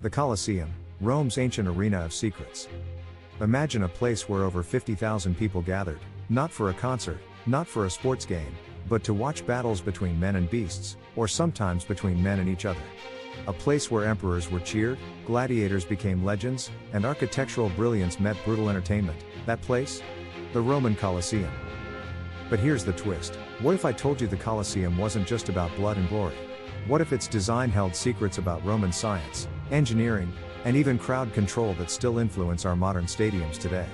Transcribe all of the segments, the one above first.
The Colosseum, Rome's ancient arena of secrets. Imagine a place where over 50,000 people gathered, not for a concert, not for a sports game, but to watch battles between men and beasts, or sometimes between men and each other. A place where emperors were cheered, gladiators became legends, and architectural brilliance met brutal entertainment. That place? The Roman Colosseum. But here's the twist. What if I told you the Colosseum wasn't just about blood and glory? What if its design held secrets about Roman science, engineering, and even crowd control that still influence our modern stadiums today?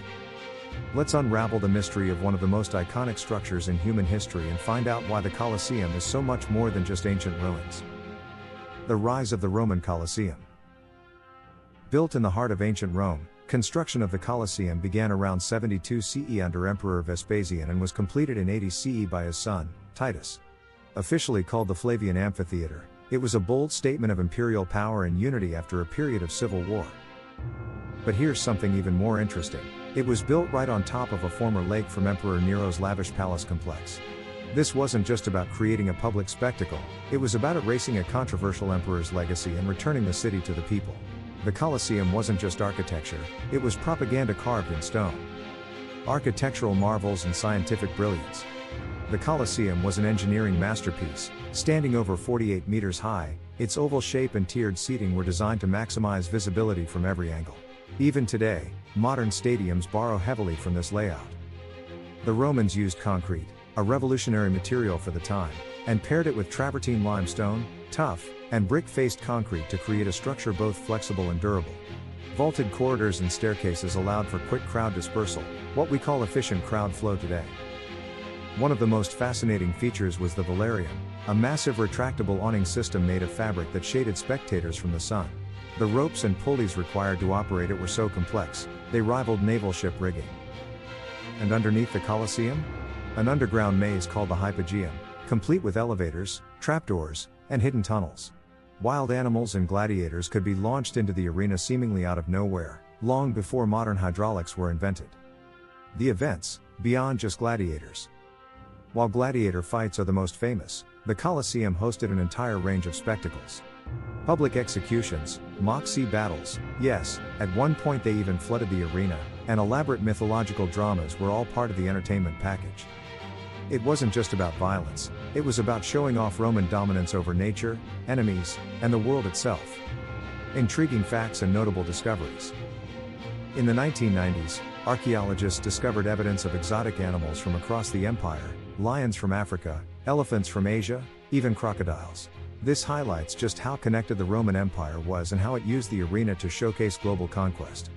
Let's unravel the mystery of one of the most iconic structures in human history and find out why the Colosseum is so much more than just ancient ruins. The rise of the Roman Colosseum. Built in the heart of ancient Rome, construction of the Colosseum began around 72 CE under Emperor Vespasian and was completed in 80 CE by his son, Titus. Officially called the Flavian Amphitheater, it was a bold statement of imperial power and unity after a period of civil war. But here's something even more interesting. It was built right on top of a former lake from Emperor Nero's lavish palace complex. This wasn't just about creating a public spectacle, it was about erasing a controversial emperor's legacy and returning the city to the people. The Colosseum wasn't just architecture, it was propaganda carved in stone. Architectural marvels and scientific brilliance. The Colosseum was an engineering masterpiece, standing over 48 meters high. Its oval shape and tiered seating were designed to maximize visibility from every angle. Even today, modern stadiums borrow heavily from this layout. The Romans used concrete, a revolutionary material for the time, and paired it with travertine limestone, tough, and brick-faced concrete to create a structure both flexible and durable. Vaulted corridors and staircases allowed for quick crowd dispersal, what we call efficient crowd flow today. One of the most fascinating features was the velarium, a massive retractable awning system made of fabric that shaded spectators from the sun. The ropes and pulleys required to operate it were so complex, they rivaled naval ship rigging. And underneath the Colosseum? An underground maze called the Hypogeum, complete with elevators, trapdoors, and hidden tunnels. Wild animals and gladiators could be launched into the arena seemingly out of nowhere, long before modern hydraulics were invented. The events, beyond just gladiators. While gladiator fights are the most famous, the Colosseum hosted an entire range of spectacles. Public executions, mock sea battles, yes, at one point they even flooded the arena, and elaborate mythological dramas were all part of the entertainment package. It wasn't just about violence, it was about showing off Roman dominance over nature, enemies, and the world itself. Intriguing facts and notable discoveries. In the 1990s, archaeologists discovered evidence of exotic animals from across the empire, lions from Africa, elephants from Asia, even crocodiles. This highlights just how connected the Roman Empire was and how it used the arena to showcase global conquest.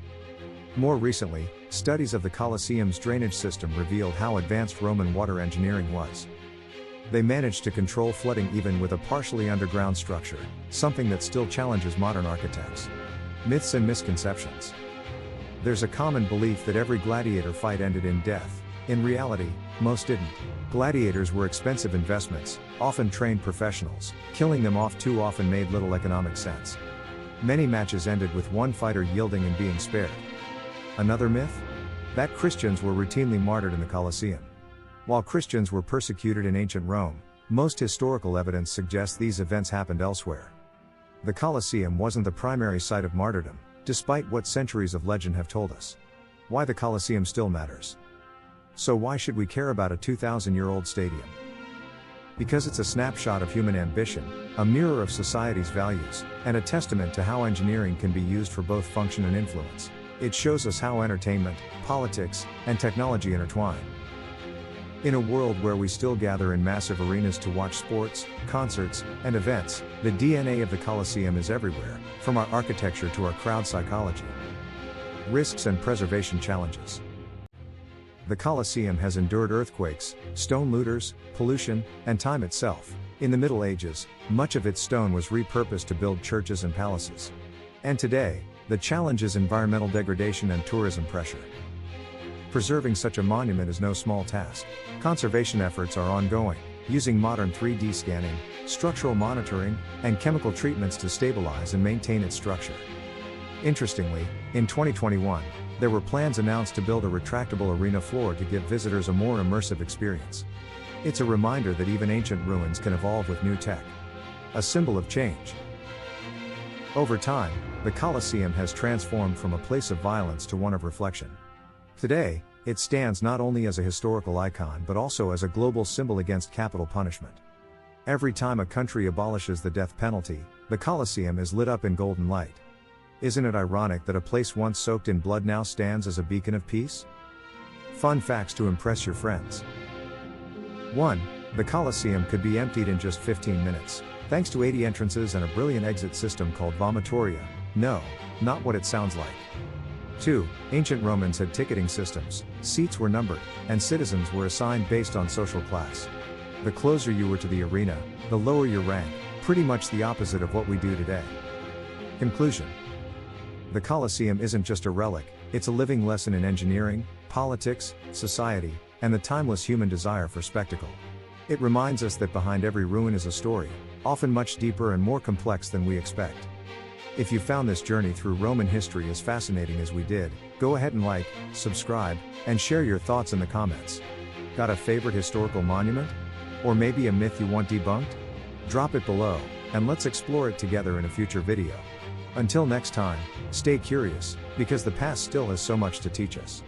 More recently, studies of the Colosseum's drainage system revealed how advanced Roman water engineering was. They managed to control flooding even with a partially underground structure, something that still challenges modern architects. Myths and misconceptions. There's a common belief that every gladiator fight ended in death. In reality, most didn't. Gladiators were expensive investments, often trained professionals. Killing them off too often made little economic sense. Many matches ended with one fighter yielding and being spared. Another myth? That Christians were routinely martyred in the Colosseum. While Christians were persecuted in ancient Rome, most historical evidence suggests these events happened elsewhere. The Colosseum wasn't the primary site of martyrdom, despite what centuries of legend have told us. Why the Colosseum still matters. So why should we care about a 2,000-year-old stadium? Because it's a snapshot of human ambition, a mirror of society's values, and a testament to how engineering can be used for both function and influence. It shows us how entertainment, politics, and technology intertwine. In a world where we still gather in massive arenas to watch sports, concerts, and events, the DNA of the Colosseum is everywhere, from our architecture to our crowd psychology. Risks and preservation challenges. The Colosseum has endured earthquakes, stone looters, pollution, and time itself. In the Middle Ages, much of its stone was repurposed to build churches and palaces. And today, the challenge is environmental degradation and tourism pressure. Preserving such a monument is no small task. Conservation efforts are ongoing, using modern 3D scanning, structural monitoring, and chemical treatments to stabilize and maintain its structure. Interestingly, in 2021, there were plans announced to build a retractable arena floor to give visitors a more immersive experience. It's a reminder that even ancient ruins can evolve with new tech. A symbol of change. Over time, the Colosseum has transformed from a place of violence to one of reflection. Today, it stands not only as a historical icon but also as a global symbol against capital punishment. Every time a country abolishes the death penalty, the Colosseum is lit up in golden light. Isn't it ironic that a place once soaked in blood now stands as a beacon of peace? Fun facts to impress your friends. 1. The Colosseum could be emptied in just 15 minutes, thanks to 80 entrances and a brilliant exit system called vomitoria. No, not what it sounds like. 2. Ancient Romans had ticketing systems, seats were numbered, and citizens were assigned based on social class. The closer you were to the arena, the lower your rank, pretty much the opposite of what we do today. Conclusion. The Colosseum isn't just a relic, it's a living lesson in engineering, politics, society, and the timeless human desire for spectacle. It reminds us that behind every ruin is a story, often much deeper and more complex than we expect. If you found this journey through Roman history as fascinating as we did, go ahead and like, subscribe, and share your thoughts in the comments. Got a favorite historical monument? Or maybe a myth you want debunked? Drop it below, and let's explore it together in a future video. Until next time, stay curious, because the past still has so much to teach us.